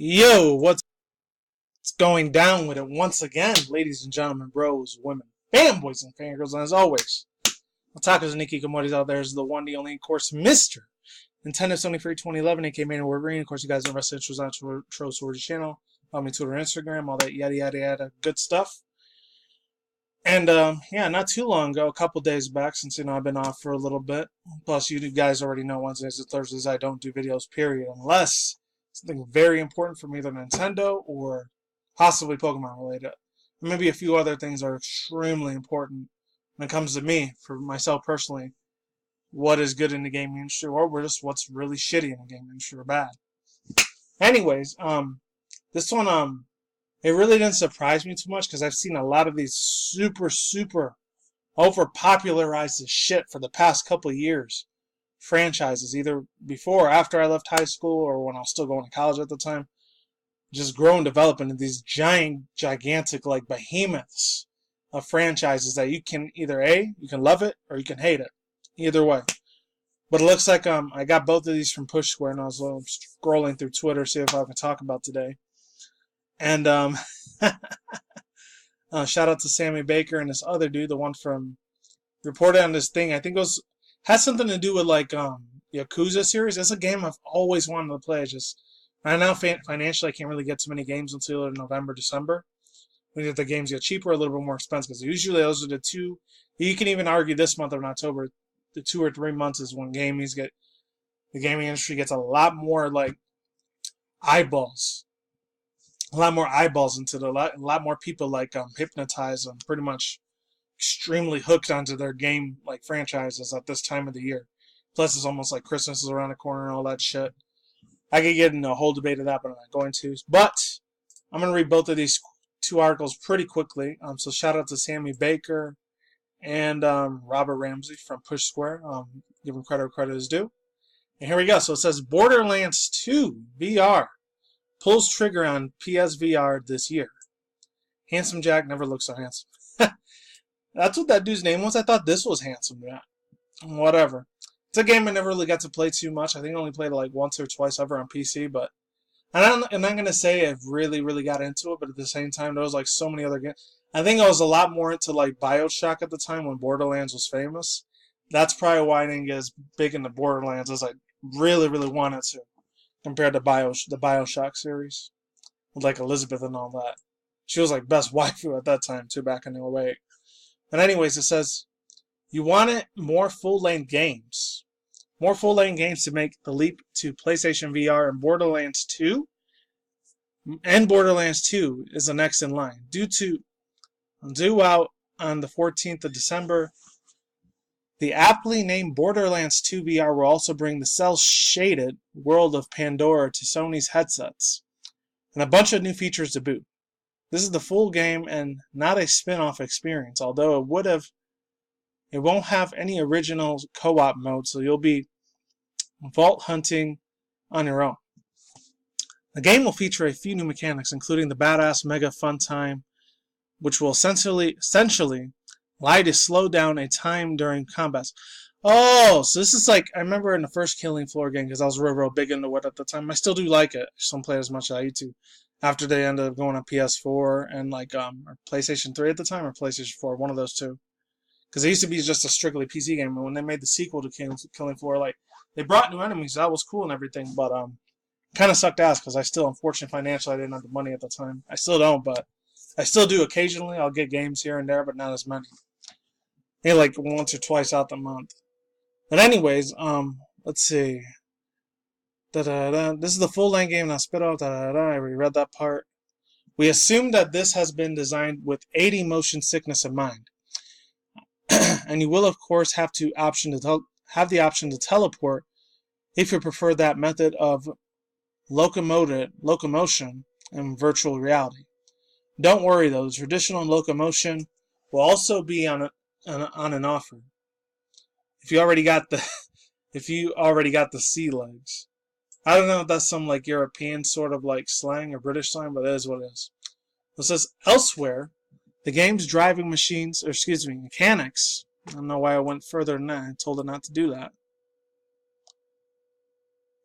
Yo, what's going down with it once again, ladies and gentlemen, bros, women, fanboys, and fangirls, and as always, otakus and Nikki Komodis out there is the one, the only, of course, Mr. Nintendo Sony Free 2011, aka Man Word Green. Of course, you guys know Wrestling Intros on Troll Swords channel. Follow me Twitter, Instagram, all that yada yada yada good stuff. And yeah, not too long ago, a couple days back, since I've been off for a little bit. Plus, you guys already know Wednesdays and Thursdays I don't do videos, period, unless something very important from either Nintendo or possibly Pokemon related. Maybe a few other things are extremely important when it comes to me, for myself personally. What is good in the gaming industry, or just what's really shitty in the gaming industry or bad. Anyways, this one, it really didn't surprise me too much because I've seen a lot of these super over popularized as shit for the past couple of years franchises, either before or after I left high school or when I was still going to college at the time, just grow and develop into these gigantic, like behemoths of franchises that you can either you can love it or you can hate it. Either way. But it looks like I got both of these from Push Square, and I was scrolling through Twitter, see if I can talk about today. And shout out to Sammy Baker and this other dude, the one from reported on this thing. I think has something to do with like Yakuza series. It's a game I've always wanted to play. Just right now, financially, I can't really get too many games until November, December. When the games get cheaper, a little bit more expensive. Because usually those are the two. You can even argue this month of October, the 2 or 3 months is when the gaming industry gets a lot more like eyeballs. A lot more eyeballs into a lot more people like hypnotized and pretty much extremely hooked onto their game like franchises at this time of the year. Plus, it's almost like Christmas is around the corner and all that shit. I could get into a whole debate of that, but I'm not going to. But I'm going to read both of these two articles pretty quickly. So shout out to Sammy Baker and Robert Ramsey from Push Square. Give him credit where credit is due. And here we go. So it says Borderlands 2 VR pulls trigger on PSVR this year. Handsome Jack never looks so handsome. That's what that dude's name was. I thought this was Handsome Jack. Whatever. It's a game I never really got to play too much. I think I only played it like once or twice ever on PC. But I'm not going to say I've really got into it. But at the same time, there was like so many other games. I think I was a lot more into like Bioshock at the time when Borderlands was famous. That's probably why I didn't get as big into Borderlands as I really wanted to, compared to the Bioshock series with like Elizabeth and all that. She was like best waifu at that time too, back in the 08. But anyways, it says you wanted more full-length games. More full-length games to make the leap to PlayStation VR, and Borderlands 2 is the next in line. Due out on the 14th of December, the aptly named Borderlands 2 VR will also bring the cel-shaded world of Pandora to Sony's headsets, and a bunch of new features to boot. This is the full game and not a spin-off experience, although it won't have any original co-op mode, so you'll be vault hunting on your own. The game will feature a few new mechanics, including the badass Mega Fun Time, which will essentially lie to slow down a time during combats. Oh, so this is like, I remember in the first Killing Floor game, because I was real big into it at the time. I still do like it. I just don't play it as much as I used to. After they ended up going on PS4 and like or PlayStation 3 at the time, or PlayStation 4, one of those two. Because it used to be just a strictly PC game, and when they made the sequel to Killing Floor, like, they brought new enemies, that was cool and everything, but kind of sucked ass, because I still, unfortunately, financially, I didn't have the money at the time. I still don't, but I still do occasionally. I'll get games here and there, but not as many. Maybe like once or twice out the month. But anyways, let's see. This is the full-length game, not spit-off. I already read that part. We assume that this has been designed with 80 motion sickness in mind. And you will, of course, have the option to teleport if you prefer that method of locomotion in virtual reality. Don't worry though, the traditional locomotion will also be on an offer. If you already got the sea legs. I don't know if that's some like European sort of like slang or British slang, but it is what it is. It says elsewhere, the game's driving mechanics. I don't know why I went further than that. I told it not to do that.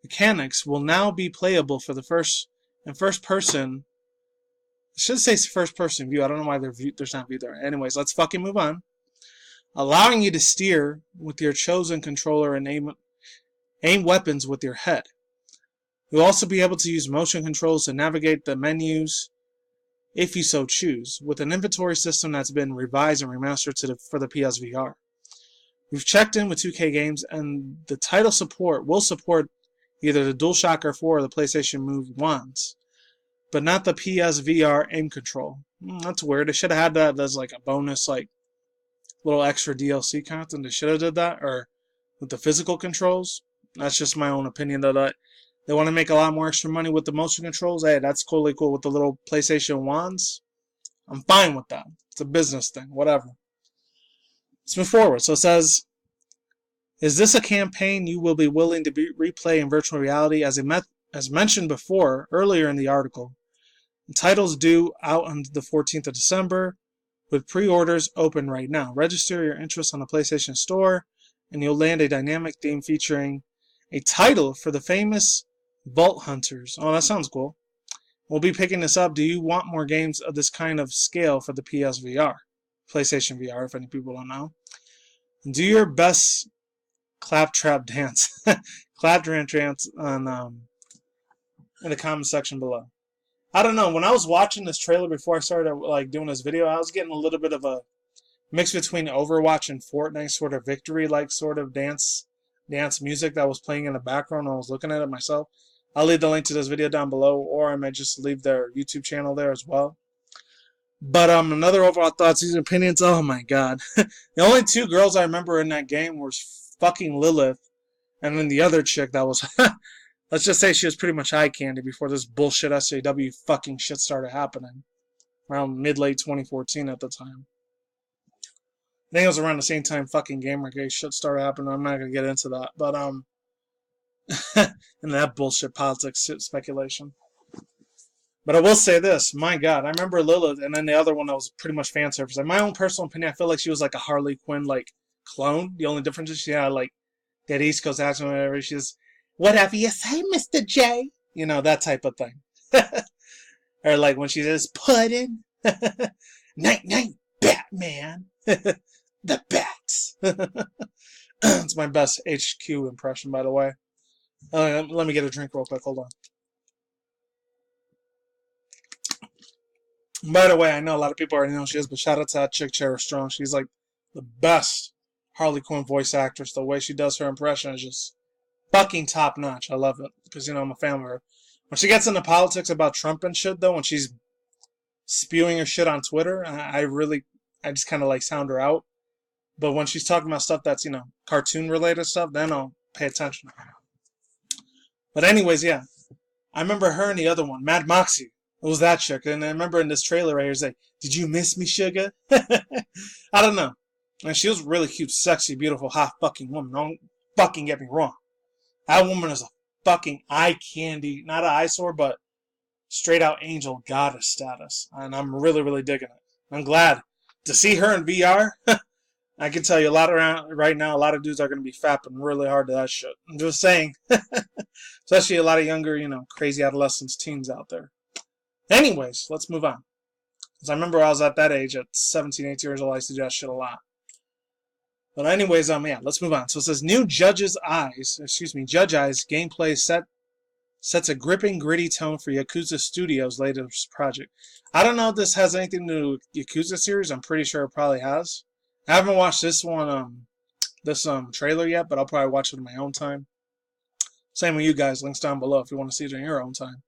Mechanics will now be playable for the first and first person. I should say first person view. I don't know why there's not view there. Anyways, let's fucking move on. Allowing you to steer with your chosen controller and aim weapons with your head. You'll also be able to use motion controls to navigate the menus if you so choose, with an inventory system that's been revised and remastered for the PSVR. We've checked in with 2K Games, and the title will support either the DualShock R4 or the PlayStation Move wands, but not the PSVR aim control. That's weird. They should have had that as like a bonus, like little extra DLC content. They should have did that, or with the physical controls. That's just my own opinion, though. That they want to make a lot more extra money with the motion controls. Hey, that's totally cool with the little PlayStation wands. I'm fine with that. It's a business thing, whatever. Let's move forward. So it says, is this a campaign you will be willing to replay in virtual reality? As mentioned before, earlier in the article, the title's due out on the 14th of December, with pre-orders open right now. Register your interest on the PlayStation Store, and you'll land a dynamic theme featuring a title for the famous Vault Hunters. Oh, that sounds cool. We'll be picking this up. Do you want more games of this kind of scale for the PSVR? PlayStation VR, if any people don't know. Do your best claptrap dance. Claptrap dance on in the comment section below. I don't know. When I was watching this trailer before I started like doing this video, I was getting a little bit of a mix between Overwatch and Fortnite sort of victory like sort of dance music that was playing in the background when I was looking at it myself. I'll leave the link to this video down below, or I might just leave their YouTube channel there as well. But another overall thoughts, these opinions, oh my god. The only two girls I remember in that game were fucking Lilith, and then the other chick that was, let's just say she was pretty much eye candy before this bullshit SAW fucking shit started happening. Around mid-late 2014 at the time. I think it was around the same time fucking Gamergate shit started happening. I'm not going to get into that. But, and that bullshit politics speculation. But I will say this, my god, I remember Lilith, and then the other one that was pretty much fan service. In my own personal opinion, I feel like she was like a Harley Quinn like clone. The only difference is she had like that East Coast accent or whatever. She's, whatever you say, Mr. J. You know, that type of thing. Or like when she says, pudding. Night, night, Batman. The bats. It's my best HQ impression, by the way. Let me get a drink real quick. Hold on. By the way, I know a lot of people already know who she is, but shout out to that chick, Chera Strong. She's like the best Harley Quinn voice actress. The way she does her impression is just fucking top notch. I love it because, you know, I'm a fan of her. When she gets into politics about Trump and shit, though, when she's spewing her shit on Twitter, I just kind of like sound her out. But when she's talking about stuff that's, you know, cartoon related stuff, then I'll pay attention. But anyways, yeah. I remember her and the other one, Mad Moxie. It was that chick. And I remember in this trailer right here, it's like, did you miss me, sugar? I don't know. And she was really cute, sexy, beautiful, hot fucking woman. Don't fucking get me wrong. That woman is a fucking eye candy. Not an eyesore, but straight out angel goddess status. And I'm really, really digging it. I'm glad to see her in VR. I can tell you a lot around right now, a lot of dudes are going to be fapping really hard to that shit. I'm just saying. Especially a lot of younger, you know, crazy adolescents, teens out there. Anyways, let's move on. Because I remember I was at that age, at 17, 18 years old, I used to do that shit a lot. But anyways, yeah, let's move on. So it says, new Judge Eyes gameplay sets a gripping, gritty tone for Yakuza Studios' latest project. I don't know if this has anything to do with Yakuza series. I'm pretty sure it probably has. I haven't watched this one, this trailer yet, but I'll probably watch it in my own time. Same with you guys. Links down below if you want to see it in your own time.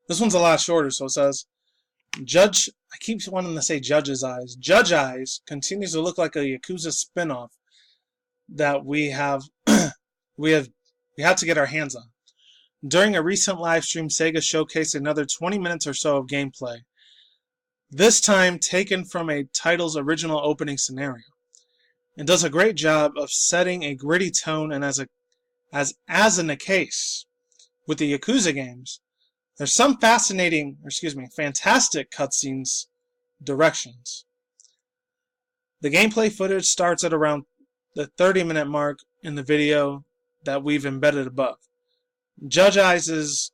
This one's a lot shorter, so it says, I keep wanting to say Judge's Eyes. Judge Eyes continues to look like a Yakuza spinoff that we have to get our hands on. During a recent live stream, Sega showcased another 20 minutes or so of gameplay. This time taken from a title's original opening scenario. It does a great job of setting a gritty tone, and as in the case with the Yakuza games, there's some fantastic cutscenes directions. The gameplay footage starts at around the 30-minute mark in the video that we've embedded above. Judge Eyes'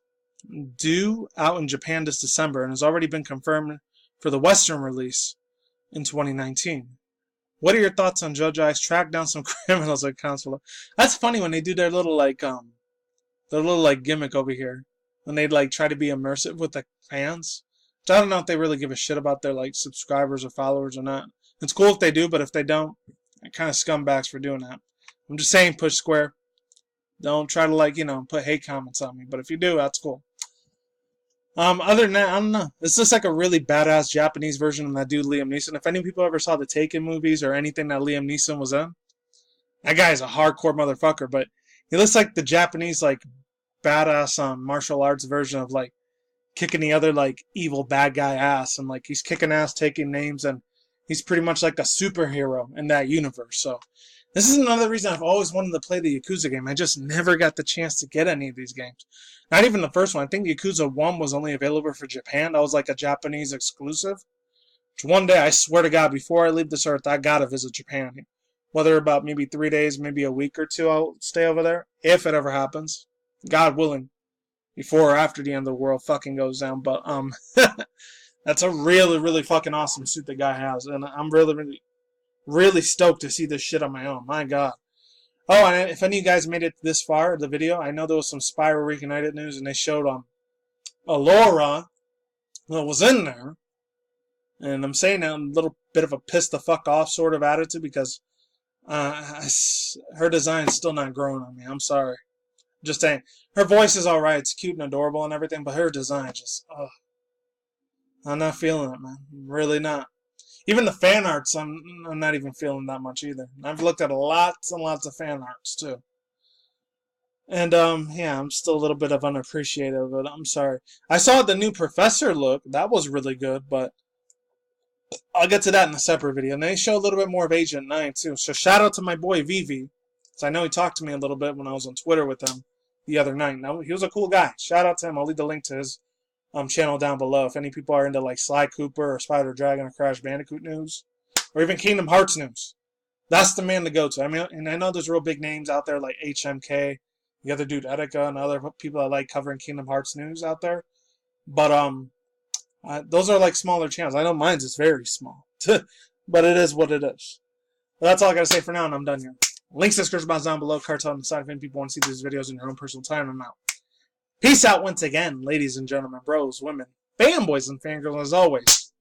due out in Japan this December and has already been confirmed for the Western release in 2019. What are your thoughts on Judge Ice track down some criminals at console? That's funny when they do their little gimmick over here. When they like try to be immersive with the fans. Which I don't know if they really give a shit about their like subscribers or followers or not. It's cool if they do, but if they don't, they're kind of scumbags for doing that. I'm just saying, Push Square. Don't try to put hate comments on me. But if you do, that's cool. Other than that, I don't know. This looks like a really badass Japanese version of that dude Liam Neeson. If any people ever saw the Taken movies or anything that Liam Neeson was in, that guy is a hardcore motherfucker. But he looks like the Japanese badass martial arts version of kicking the other evil bad guy ass, and he's kicking ass, taking names, and he's pretty much like a superhero in that universe. So this is another reason I've always wanted to play the Yakuza game. I just never got the chance to get any of these games. Not even the first one. I think Yakuza 1 was only available for Japan. That was like a Japanese exclusive. Which one day, I swear to God, before I leave this earth, I gotta visit Japan. Whether about maybe 3 days, maybe a week or 2, I'll stay over there. If it ever happens. God willing. Before or after the end of the world fucking goes down. But, that's a really, really fucking awesome suit the guy has. And I'm really, really, really stoked to see this shit on my own. My God. Oh, and if any of you guys made it this far in the video, I know there was some Spyro Reignited news, and they showed Alora that was in there. And I'm saying that in a little bit of a piss the fuck off sort of attitude because her design's still not growing on me. I'm sorry. Just saying. Her voice is alright. It's cute and adorable and everything, but her design just, I'm not feeling it, man. I'm really not. Even the fan arts, I'm not even feeling that much either. I've looked at lots and lots of fan arts, too. And, yeah, I'm still a little bit of unappreciative, but I'm sorry. I saw the new Professor look. That was really good, but I'll get to that in a separate video. And they show a little bit more of Agent 9, too. So shout out to my boy, Vivi. Because I know he talked to me a little bit when I was on Twitter with him the other night. Now, he was a cool guy. Shout out to him. I'll leave the link to his channel down below. If any people are into Sly Cooper or Spider Dragon or Crash Bandicoot news, or even Kingdom Hearts news, that's the man to go to. I mean, and I know there's real big names out there like HMK, the other dude Etika, and other people that like covering Kingdom Hearts news out there. But those are smaller channels. I know mine's is very small, but it is what it is. But that's all I gotta say for now, and I'm done here. Links to description box down below. Cartel on the side if any people want to see these videos in your own personal time. I'm out. Peace out once again, ladies and gentlemen, bros, women, fanboys, and fangirls, as always.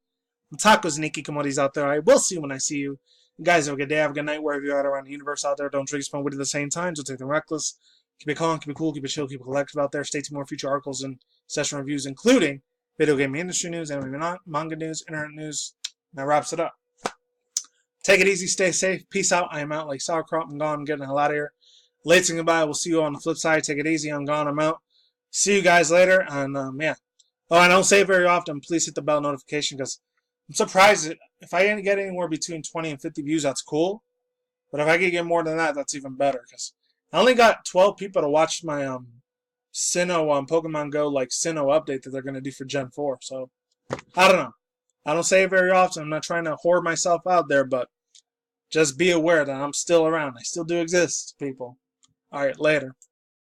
Tacos and Ikikomoris out there. I will see you when I see you. You guys have a good day, have a good night, wherever you're at around the universe out there. Don't drink, spend wit at the same time. Don't take them reckless. Keep it calm, keep it cool, keep it chill, keep it collective out there. Stay tuned for more future articles and session reviews, including video game industry news, anime, manga news, internet news. That wraps it up. Take it easy, stay safe. Peace out. I am out like sauerkraut. I'm gone. I'm getting the hell out of here. Late and goodbye. We'll see you on the flip side. Take it easy. I'm gone. I'm out. See you guys later, and yeah. Oh, I don't say it very often. Please hit the bell notification because I'm surprised if I can get anywhere between 20 and 50 views, that's cool. But if I can get more than that, that's even better because I only got 12 people to watch my Sinnoh Pokemon Go Sinnoh update that they're gonna do for Gen 4. So I don't know. I don't say it very often. I'm not trying to whore myself out there, but just be aware that I'm still around. I still do exist, people. All right, later.